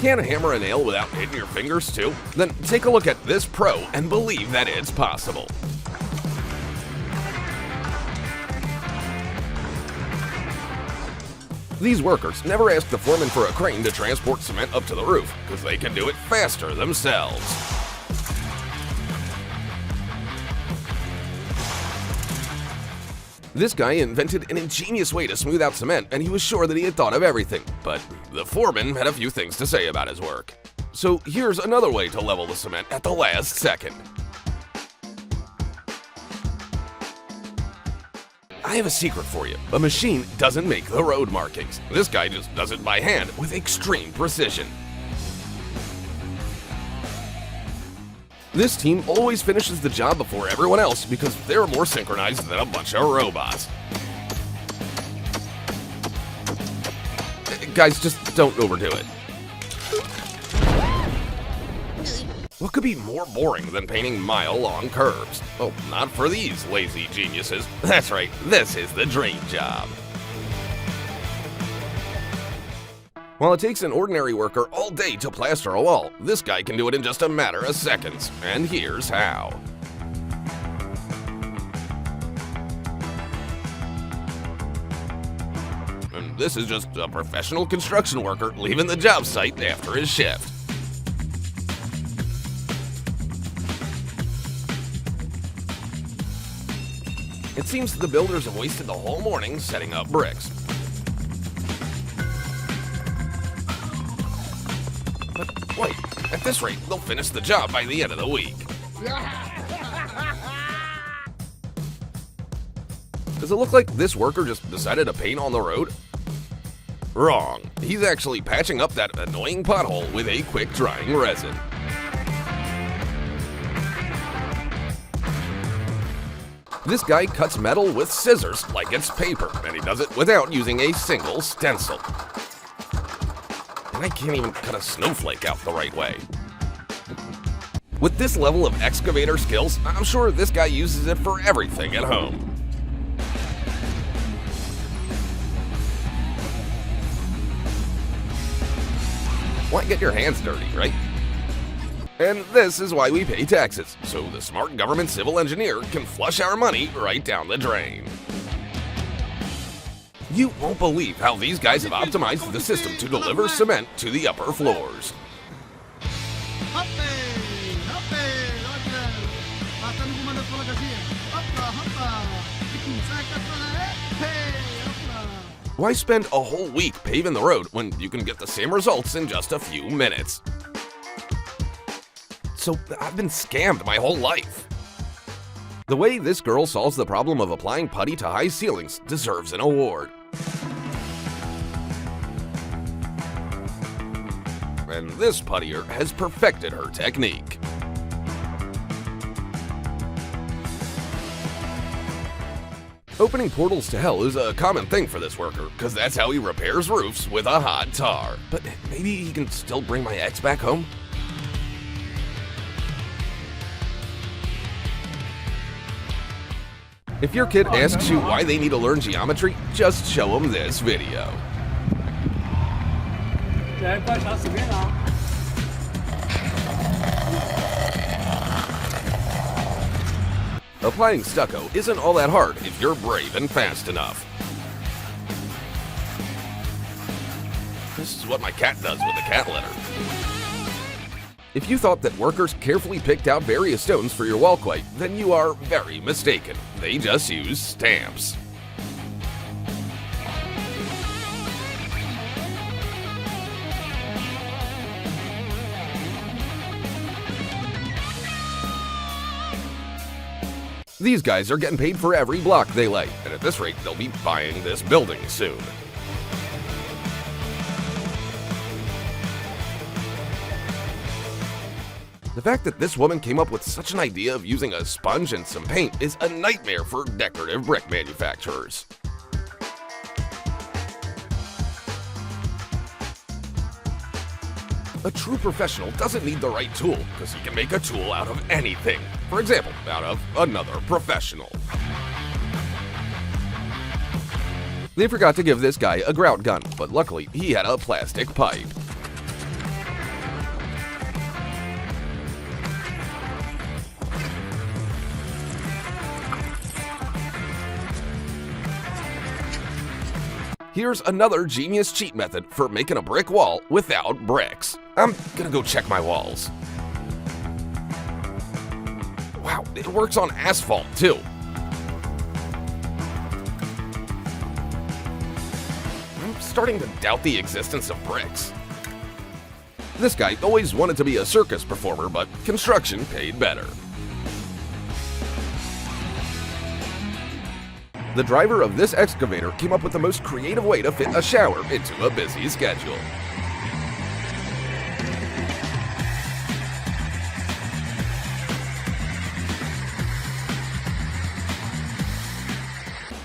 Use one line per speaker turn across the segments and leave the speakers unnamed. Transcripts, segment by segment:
can't hammer a nail without hitting your fingers too? Then take a look at this pro and believe that it's possible. These workers never ask the foreman for a crane to transport cement up to the roof, because they can do it faster themselves. This guy invented an ingenious way to smooth out cement, and he was sure that he had thought of everything, but the foreman had a few things to say about his work. So here's another way to level the cement at the last second. I have a secret for you. A machine doesn't make the road markings. This guy just does it by hand with extreme precision. This team always finishes the job before everyone else because they're more synchronized than a bunch of robots. Guys, just don't overdo it. What could be more boring than painting mile-long curves? Oh, not for these lazy geniuses. That's right, this is the dream job. While it takes an ordinary worker all day to plaster a wall, this guy can do it in just a matter of seconds, and here's how. And this is just a professional construction worker leaving the job site after his shift. It seems the builders have wasted the whole morning setting up bricks. But wait, at this rate, they'll finish the job by the end of the week. Does it look like this worker just decided to paint on the road? Wrong. He's actually patching up that annoying pothole with a quick-drying resin. This guy cuts metal with scissors like it's paper, and he does it without using a single stencil. And I can't even cut a snowflake out the right way. With this level of excavator skills, I'm sure this guy uses it for everything at home. Why get your hands dirty, right? And this is why we pay taxes, so the smart government civil engineer can flush our money right down the drain. You won't believe how these guys have optimized the system to deliver cement to the upper floors. Why spend a whole week paving the road when you can get the same results in just a few minutes? So I've been scammed my whole life. The way this girl solves the problem of applying putty to high ceilings deserves an award. And this puttier has perfected her technique. Opening portals to hell is a common thing for this worker, because that's how he repairs roofs with a hot tar. But maybe he can still bring my ex back home? If your kid asks you why they need to learn geometry, just show them this video. Applying stucco isn't all that hard if you're brave and fast enough. This is what my cat does with the cat litter. If you thought that workers carefully picked out various stones for your walkway, then you are very mistaken. They just use stamps. These guys are getting paid for every block they lay, and at this rate, they'll be buying this building soon. The fact that this woman came up with such an idea of using a sponge and some paint is a nightmare for decorative brick manufacturers. A true professional doesn't need the right tool, because he can make a tool out of anything. For example, out of another professional. They forgot to give this guy a grout gun, but luckily he had a plastic pipe. Here's another genius cheat method for making a brick wall without bricks. I'm gonna go check my walls. Wow, it works on asphalt too. I'm starting to doubt the existence of bricks. This guy always wanted to be a circus performer, but construction paid better. The driver of this excavator came up with the most creative way to fit a shower into a busy schedule.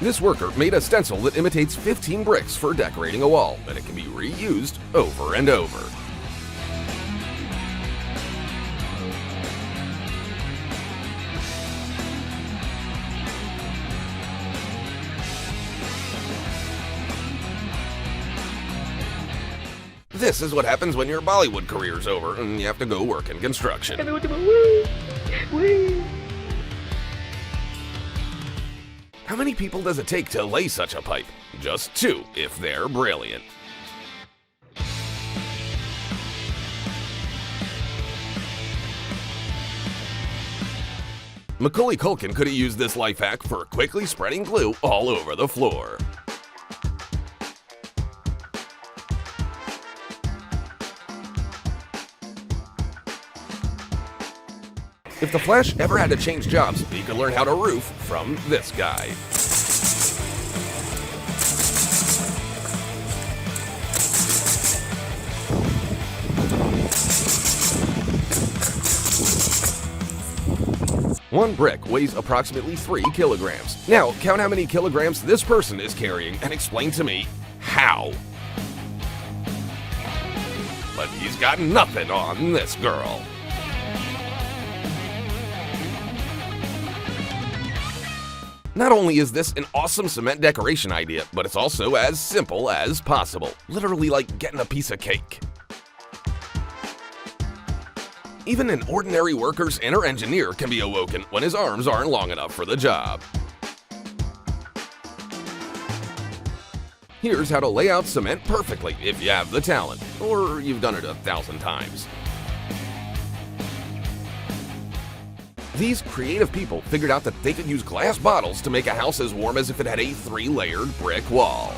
This worker made a stencil that imitates 15 bricks for decorating a wall, and it can be reused over and over. This is what happens when your Bollywood career's over and you have to go work in construction. How many people does it take to lay such a pipe? Just 2 if they're brilliant. Macaulay Culkin could have used this life hack for quickly spreading glue all over the floor. If the Flash ever had to change jobs, he could learn how to roof from this guy. One brick weighs approximately 3 kilograms. Now, count how many kilograms this person is carrying and explain to me how. But he's got nothing on this girl. Not only is this an awesome cement decoration idea, but it's also as simple as possible. Literally like getting a piece of cake. Even an ordinary worker's inner engineer can be awoken when his arms aren't long enough for the job. Here's how to lay out cement perfectly if you have the talent, or you've done it 1,000 times. These creative people figured out that they could use glass bottles to make a house as warm as if it had a 3-layered brick wall.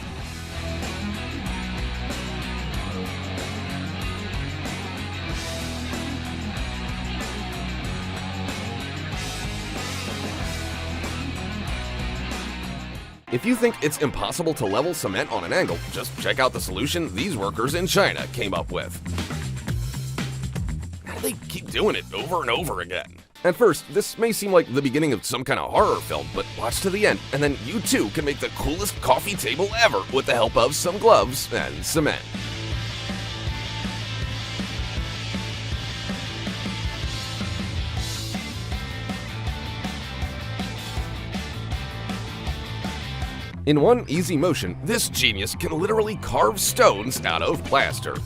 If you think it's impossible to level cement on an angle, just check out the solution these workers in China came up with. How do they keep doing it over and over again? At first, this may seem like the beginning of some kind of horror film, but watch to the end, and then you too can make the coolest coffee table ever with the help of some gloves and cement. In one easy motion, this genius can literally carve stones out of plaster.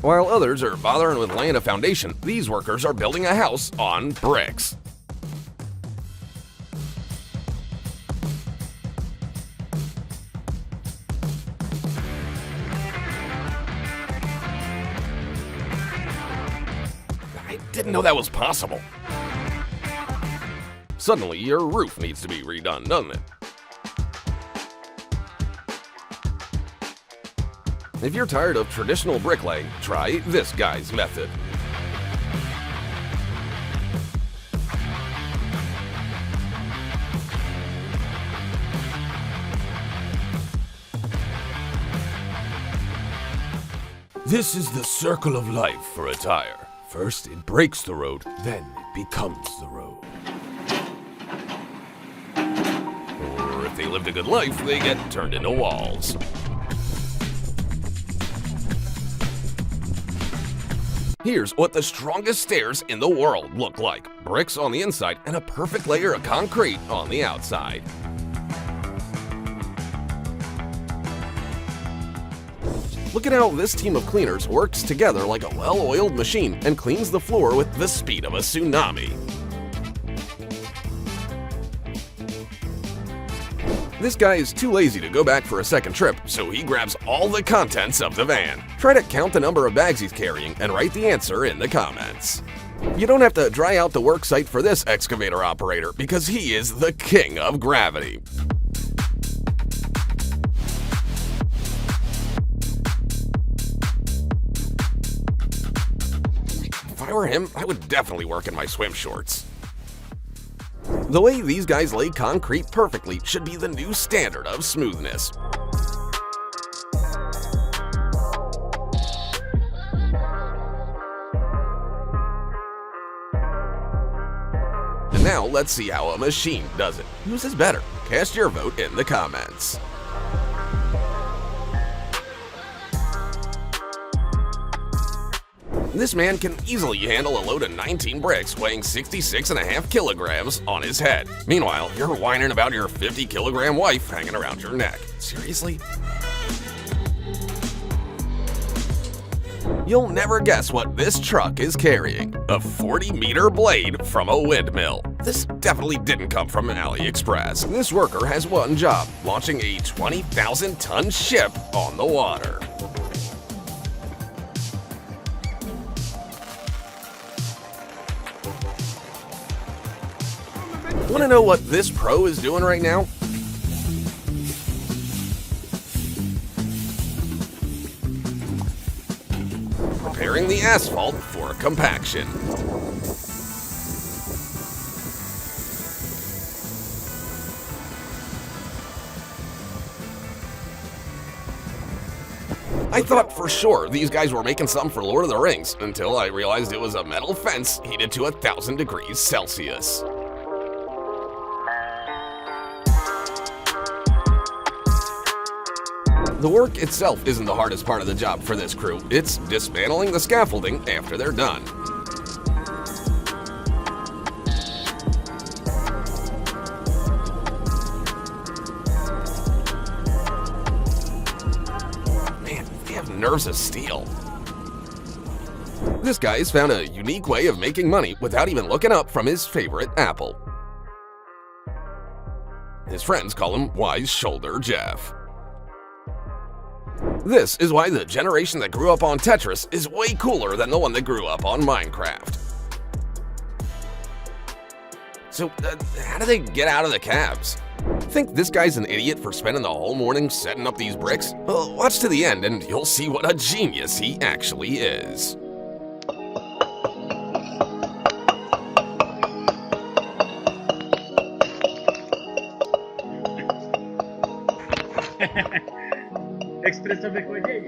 While others are bothering with laying a foundation, these workers are building a house on bricks. I didn't know that was possible. Suddenly, your roof needs to be redone, doesn't it? If you're tired of traditional bricklaying, try this guy's method. This is the circle of life for a tire. First, it breaks the road, then it becomes the road. Or if they lived a good life, they get turned into walls. Here's what the strongest stairs in the world look like. Bricks on the inside and a perfect layer of concrete on the outside. Look at how this team of cleaners works together like a well-oiled machine and cleans the floor with the speed of a tsunami. This guy is too lazy to go back for a second trip, so he grabs all the contents of the van. Try to count the number of bags he's carrying and write the answer in the comments. You don't have to dry out the work site for this excavator operator because he is the king of gravity. If I were him, I would definitely work in my swim shorts. The way these guys lay concrete perfectly should be the new standard of smoothness. And now let's see how a machine does it. Whose is better? Cast your vote in the comments. This man can easily handle a load of 19 bricks weighing 66.5 kilograms on his head. Meanwhile, you're whining about your 50-kilogram wife hanging around your neck. Seriously? You'll never guess what this truck is carrying. A 40-meter blade from a windmill. This definitely didn't come from AliExpress. This worker has one job, launching a 20,000-ton ship on the water. Want to know what this pro is doing right now? Preparing the asphalt for compaction. I thought for sure these guys were making something for Lord of the Rings until I realized it was a metal fence heated to 1,000 degrees Celsius. The work itself isn't the hardest part of the job for this crew. It's dismantling the scaffolding after they're done. Man, they have nerves of steel. This guy's found a unique way of making money without even looking up from his favorite apple. His friends call him Wise Shoulder Jeff. This is why the generation that grew up on Tetris is way cooler than the one that grew up on Minecraft. So, how do they get out of the cabs? Think this guy's an idiot for spending the whole morning setting up these bricks? Well, watch to the end and you'll see what a genius he actually is.
Expresa wychodzenie.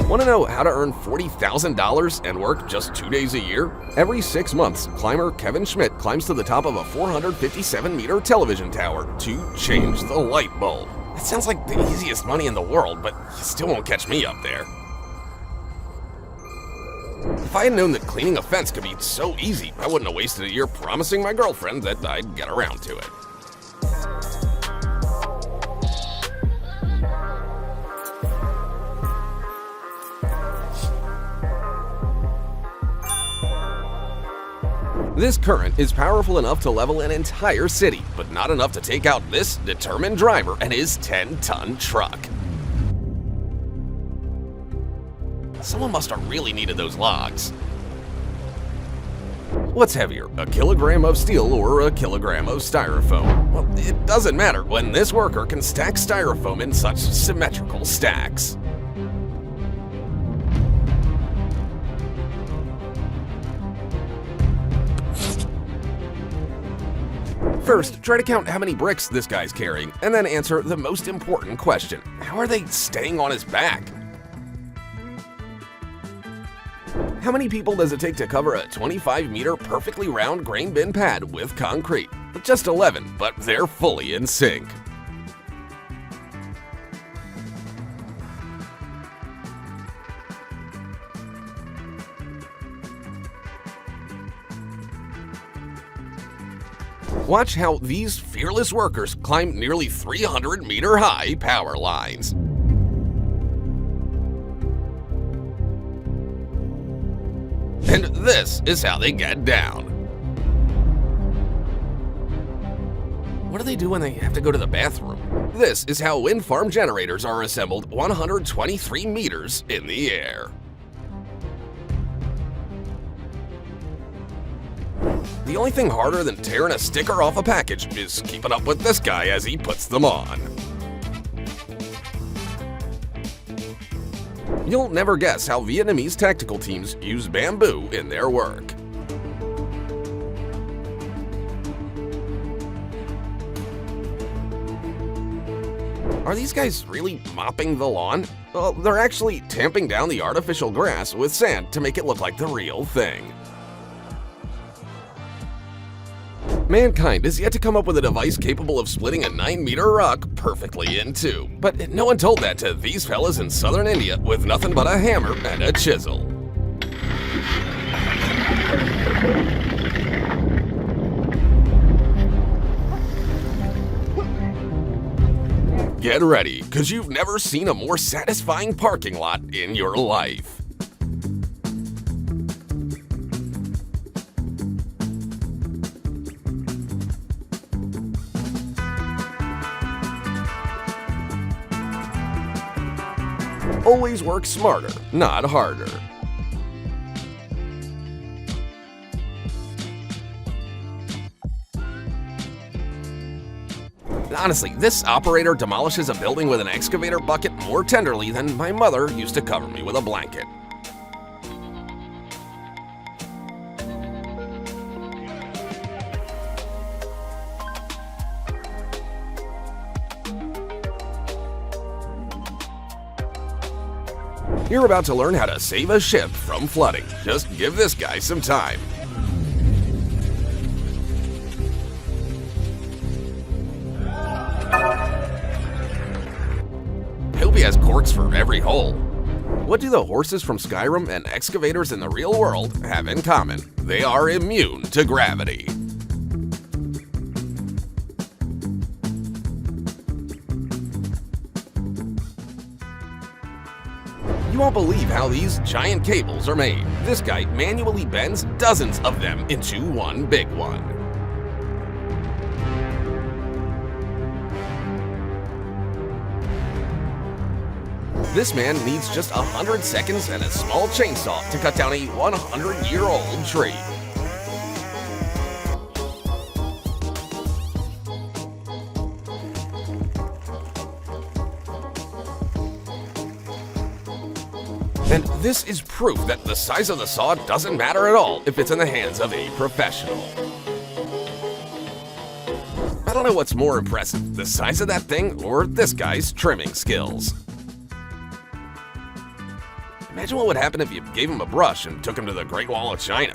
Want to know how to earn $40,000 and work just 2 days a year? Every 6 months, climber Kevin Schmidt climbs to the top of a 457-meter television tower to change the light bulb. That sounds like the easiest money in the world, but you still won't catch me up there. If I had known that cleaning a fence could be so easy, I wouldn't have wasted a year promising my girlfriend that I'd get around to it. This current is powerful enough to level an entire city, but not enough to take out this determined driver and his 10-ton truck. Someone must have really needed those logs. What's heavier, a kilogram of steel or a kilogram of styrofoam? Well, it doesn't matter when this worker can stack styrofoam in such symmetrical stacks. First, try to count how many bricks this guy's carrying, and then answer the most important question. How are they staying on his back? How many people does it take to cover a 25-meter perfectly round grain bin pad with concrete? Just 11, but they're fully in sync. Watch how these fearless workers climb nearly 300-meter-high power lines. And this is how they get down. What do they do when they have to go to the bathroom? This is how wind farm generators are assembled 123 meters in the air. The only thing harder than tearing a sticker off a package is keeping up with this guy as he puts them on. You'll never guess how Vietnamese tactical teams use bamboo in their work. Are these guys really mopping the lawn? Well, they're actually tamping down the artificial grass with sand to make it look like the real thing. Mankind has yet to come up with a device capable of splitting a 9-meter rock perfectly in two. But no one told that to these fellas in southern India with nothing but a hammer and a chisel. Get ready, because you've never seen a more satisfying parking lot in your life. Always work smarter, not harder. Honestly, this operator demolishes a building with an excavator bucket more tenderly than my mother used to cover me with a blanket. You're about to learn how to save a ship from flooding. Just give this guy some time. I hope he has corks for every hole. What do the horses from Skyrim and excavators in the real world have in common? They are immune to gravity. You won't believe how these giant cables are made. This guy manually bends dozens of them into one big one. This man needs just 100 seconds and a small chainsaw to cut down a 100-year-old tree. And this is proof that the size of the saw doesn't matter at all if it's in the hands of a professional. I don't know what's more impressive, the size of that thing or this guy's trimming skills. Imagine what would happen if you gave him a brush and took him to the Great Wall of China.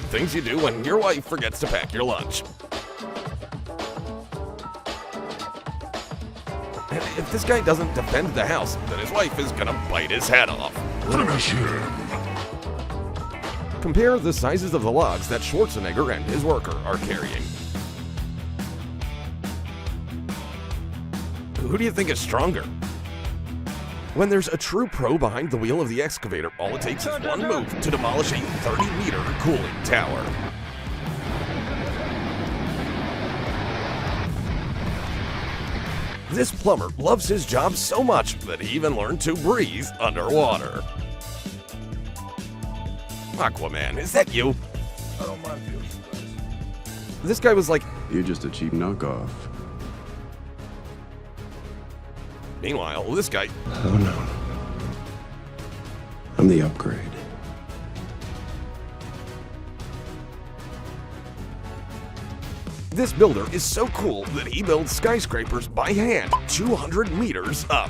Things you do when your wife forgets to pack your lunch. And if this guy doesn't defend the house, then his wife is gonna bite his head off. Finish him! Compare the sizes of the logs that Schwarzenegger and his worker are carrying. Who do you think is stronger? When there's a true pro behind the wheel of the excavator, all it takes is one move to demolish a 30-meter cooling tower. This plumber loves his job so much that he even learned to breathe underwater. Aquaman, is that you?
I don't mind feeling surprised.
This guy was like,
You're just a cheap knockoff.
meanwhile, this guy,
Oh no. I'm the upgrade.
this builder is so cool that he builds skyscrapers by hand 200 meters up.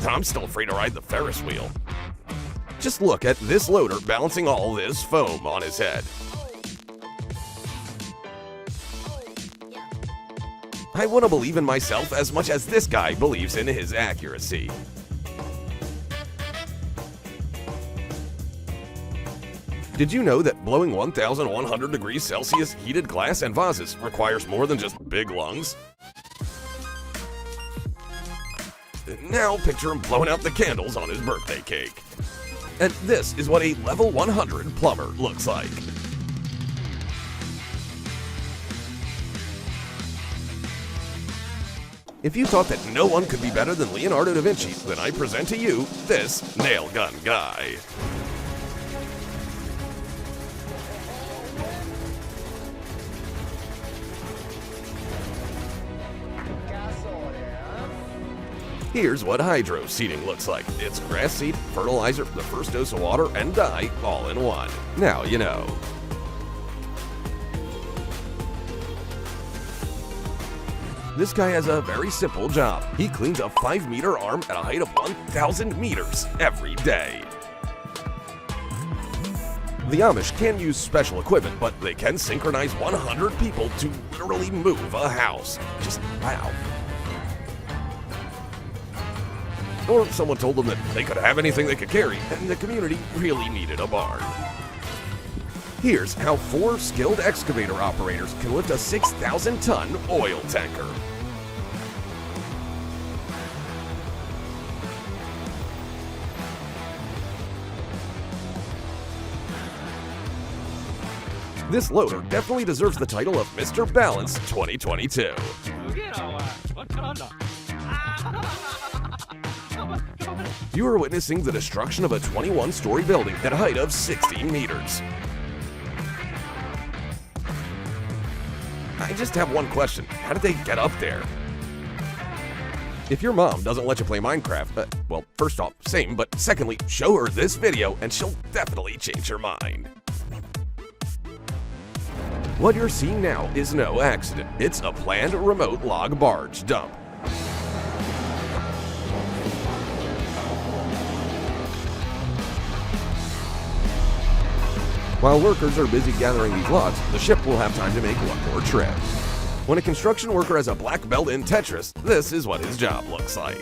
I'm still free to ride the Ferris wheel. Just look at this loader balancing all this foam on his head. I want to believe in myself as much as this guy believes in his accuracy. Did you know that blowing 1,100 degrees Celsius heated glass and vases requires more than just big lungs? Now picture him blowing out the candles on his birthday cake. And this is what a level 100 plumber looks like. If you thought that no one could be better than Leonardo da Vinci, then I present to you this nail gun guy. Here's what hydro seeding looks like. It's grass seed, fertilizer, the first dose of water, and dye all in one. Now you know. This guy has a very simple job. He cleans a 5-meter arm at a height of 1,000 meters every day. The Amish can use special equipment, but they can synchronize 100 people to literally move a house. Just wow. Or someone told them that they could have anything they could carry, and the community really needed a barn. Here's how 4 skilled excavator operators can lift a 6,000-ton oil tanker. This loader definitely deserves the title of Mr. Balance 2022. You are witnessing the destruction of a 21-story building at a height of 60 meters. I just have one question. How did they get up there? If your mom doesn't let you play Minecraft, well, first off, same, but secondly, show her this video and she'll definitely change her mind. What you're seeing now is no accident. It's a planned remote log barge dump. While workers are busy gathering these logs, the ship will have time to make one more trip. When a construction worker has a black belt in Tetris, this is what his job looks like.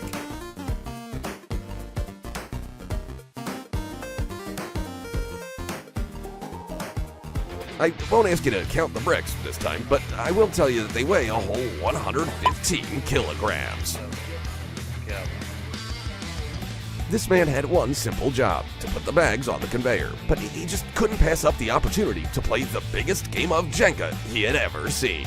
I won't ask you to count the bricks this time, but I will tell you that they weigh a whole 115 kilograms. This man had one simple job, to put the bags on the conveyor, but he just couldn't pass up the opportunity to play the biggest game of Jenga he had ever seen.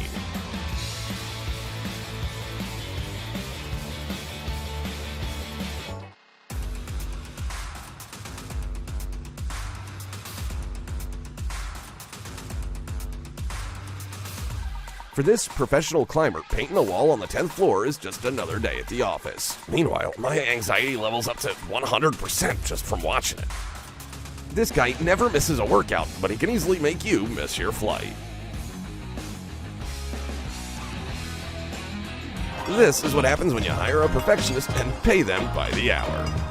For this professional climber, painting a wall on the 10th floor is just another day at the office. Meanwhile, my anxiety level's up to 100% just from watching it. This guy never misses a workout, but he can easily make you miss your flight. This is what happens when you hire a perfectionist and pay them by the hour.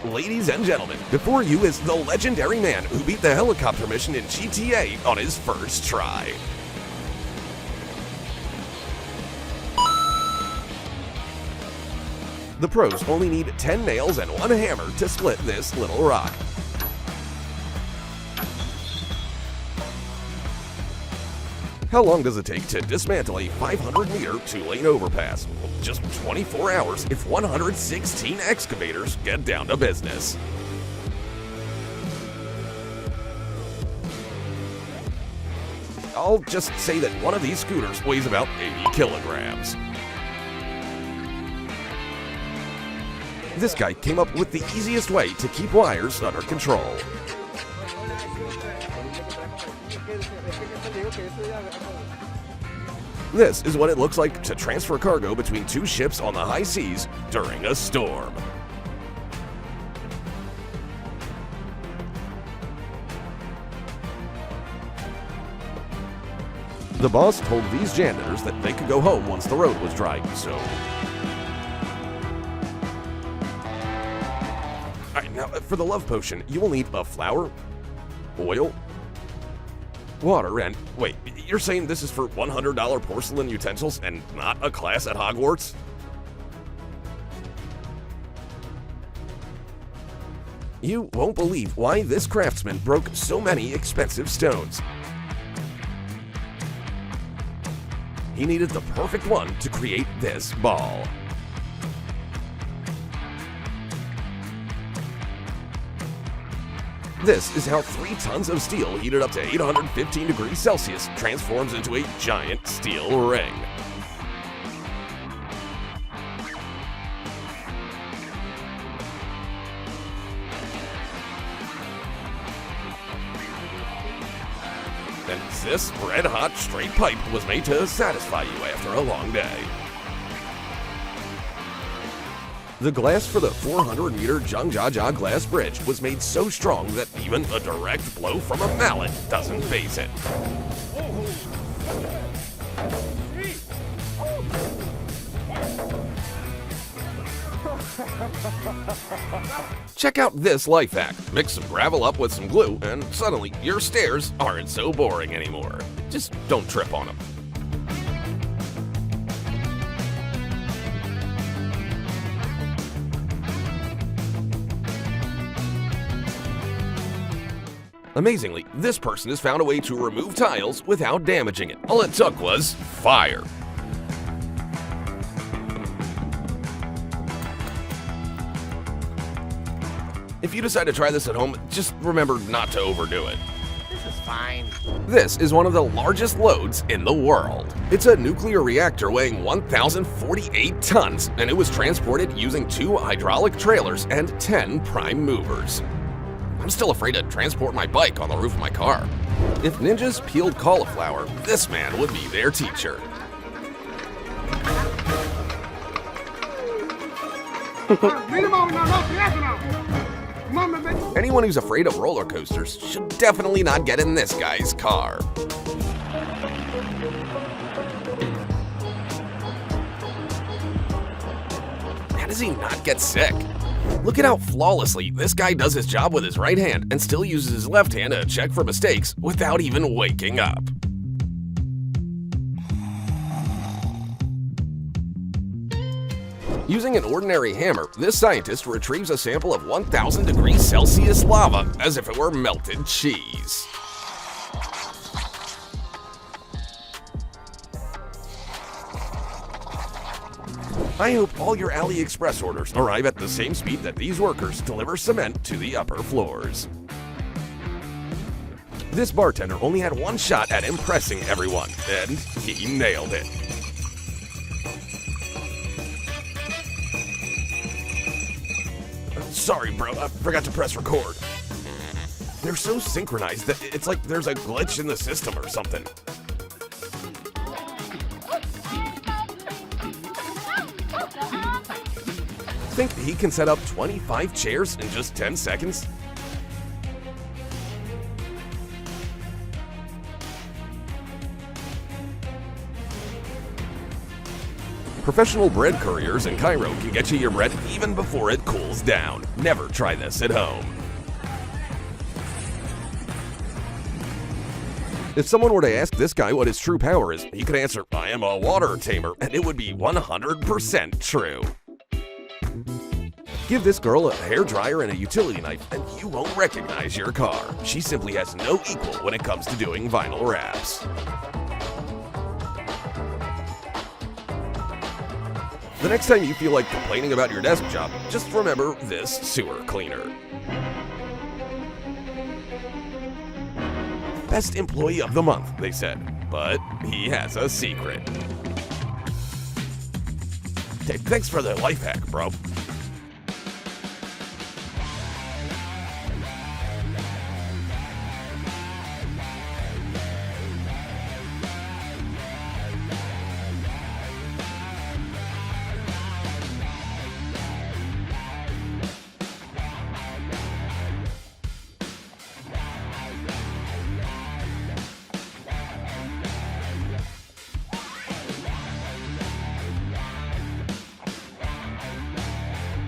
Ladies and gentlemen, before you is the legendary man who beat the helicopter mission in GTA on his first try. The pros only need 10 nails and 1 hammer to split this little rock. How long does it take to dismantle a 500-meter 2-lane overpass? Just 24 hours if 116 excavators get down to business. I'll just say that one of these scooters weighs about 80 kilograms. This guy came up with the easiest way to keep wires under control. This is what it looks like to transfer cargo between 2 ships on the high seas during a storm. The boss told these janitors that they could go home once the road was dry, so... Alright, now for the love potion, you will need a flour, oil, water, and wait, you're saying this is for $100 porcelain utensils and not a class at Hogwarts? You won't believe why this craftsman broke so many expensive stones. He needed the perfect one to create this ball. This is how 3 tons of steel heated up to 815 degrees Celsius transforms into a giant steel ring. And this red-hot straight pipe was made to satisfy you after a long day. The glass for the 400-meter Zhangjiajia glass bridge was made so strong that even a direct blow from a mallet doesn't faze it. Check out this life hack. Mix some gravel up with some glue, and suddenly your stairs aren't so boring anymore. Just don't trip on them. Amazingly, this person has found a way to remove tiles without damaging it. All it took was fire. If you decide to try this at home, just remember not to overdo it.
This is fine.
This is one of the largest loads in the world. It's a nuclear reactor weighing 1,048 tons, and it was transported using 2 hydraulic trailers and 10 prime movers. I'm still afraid to transport my bike on the roof of my car. If ninjas peeled cauliflower, this man would be their teacher. Anyone who's afraid of roller coasters should definitely not get in this guy's car. How does he not get sick? Look at how flawlessly this guy does his job with his right hand and still uses his left hand to check for mistakes without even waking up. Using an ordinary hammer, this scientist retrieves a sample of 1,000 degrees Celsius lava as if it were melted cheese. I hope all your AliExpress orders arrive at the same speed that these workers deliver cement to the upper floors. This bartender only had one shot at impressing everyone, and he nailed it. Sorry, bro, I forgot to press record. They're so synchronized that it's like there's a glitch in the system or something. Think he can set up 25 chairs in just 10 seconds? Professional bread couriers in Cairo can get you your bread even before it cools down. Never try this at home. If someone were to ask this guy what his true power is, he could answer, "I am a water tamer," and it would be 100% true. Give this girl a hairdryer and a utility knife, and you won't recognize your car. She simply has no equal when it comes to doing vinyl wraps. The next time you feel like complaining about your desk job, just remember this sewer cleaner. Best employee of the month, they said, but he has a secret. Hey, thanks for the life hack, bro.